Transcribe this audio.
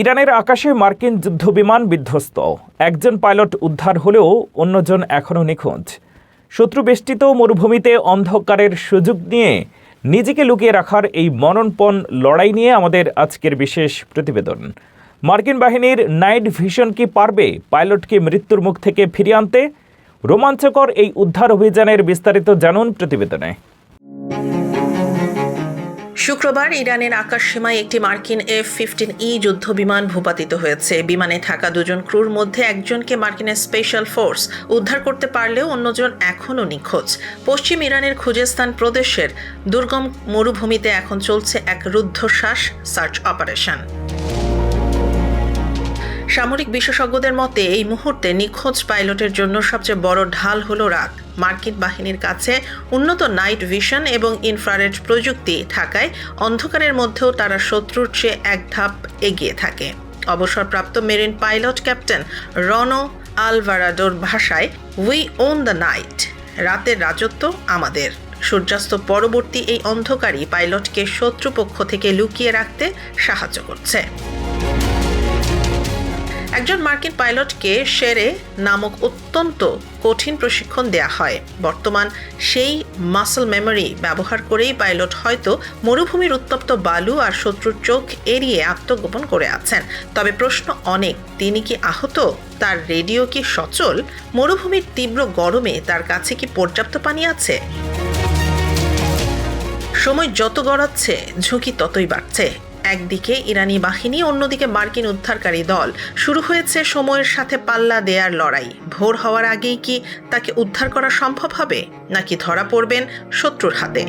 ইরানের আকাশে মার্কিন যুদ্ধবিমান বিধ্বস্ত, একজন পাইলট উদ্ধার হলেও অন্যজন এখনও নিখোঁজ। শত্রুবেষ্টিত মরুভূমিতে অন্ধকারের সুযোগ নিয়ে নিজেকে লুকিয়ে রাখার এই মরণপণ লড়াই নিয়ে আমাদের আজকের বিশেষ প্রতিবেদন। মার্কিন বাহিনীর নাইট ভিশন কি পারবে পাইলটকে মৃত্যুর মুখ থেকে ফিরিয়ে আনতে? রোমাঞ্চকর এই উদ্ধার অভিযানের বিস্তারিত জানুন প্রতিবেদনে। শুক্রবার ইরানের আকাশসীমায় একটি মার্কিন F-15E যুদ্ধবিমান ভূপাতিত হয়েছে। বিমানে থাকা দুজন ক্রুর মধ্যে একজনকে মার্কিনের স্পেশাল ফোর্স উদ্ধার করতে পারলেও অন্যজন এখনও নিখোঁজ। পশ্চিম ইরানের খুজেস্তান প্রদেশের দুর্গম মরুভূমিতে এখন চলছে এক রুদ্ধশ্বাস সার্চ অপারেশন। সামরিক বিশেষজ্ঞদের মতে এই মুহূর্তে নিখোঁজ পাইলটের জন্য সবচেয়ে বড় ঢাল হলো রাত। মার্কিন বাহিনীর কাছে উন্নত নাইট ভিশন এবং ইনফ্রারেড প্রযুক্তি থাকায় অন্ধকারের মধ্যেও তারা শত্রুর চেয়ে এক ধাপ এগিয়ে থাকে। অবসরপ্রাপ্ত মেরিন পাইলট ক্যাপ্টেন রনো আলভারাডোর ভাষায়, উই ওন দ্য নাইট, রাতের রাজত্ব আমাদের। সূর্যাস্ত পরবর্তী এই অন্ধকারই পাইলটকে শত্রুপক্ষ থেকে লুকিয়ে রাখতে সাহায্য করছে। একজন মার্কিন পাইলটকে শেরে নামক অত্যন্ত কঠিন প্রশিক্ষণ দেয়া হয়। বর্তমান সেই মাসল মেমোরি ব্যবহার করেই পাইলট হয়তো মরুভূমির উত্তপ্ত বালু আর শত্রুর চোখ এড়িয়ে আত্মগোপন করে আছেন। তবে প্রশ্ন অনেক, তিনি কি আহত? তার রেডিও কি সচল? মরুভূমির তীব্র গরমে তার কাছে কি পর্যাপ্ত পানি আছে? সময় যত গড়াচ্ছে ঝুঁকি ততই বাড়ছে। একদিকে ইরানি বাহিনী, অন্যদিকে মার্কিন উদ্ধারকারী দল। শুরু হয়েছে সময়ের সাথে পাল্লা দেয়ার লড়াই। ভোর হওয়ার আগেই কি তাকে উদ্ধার করা সম্ভব হবে, নাকি ধরা পড়বেন শত্রুর হাতে?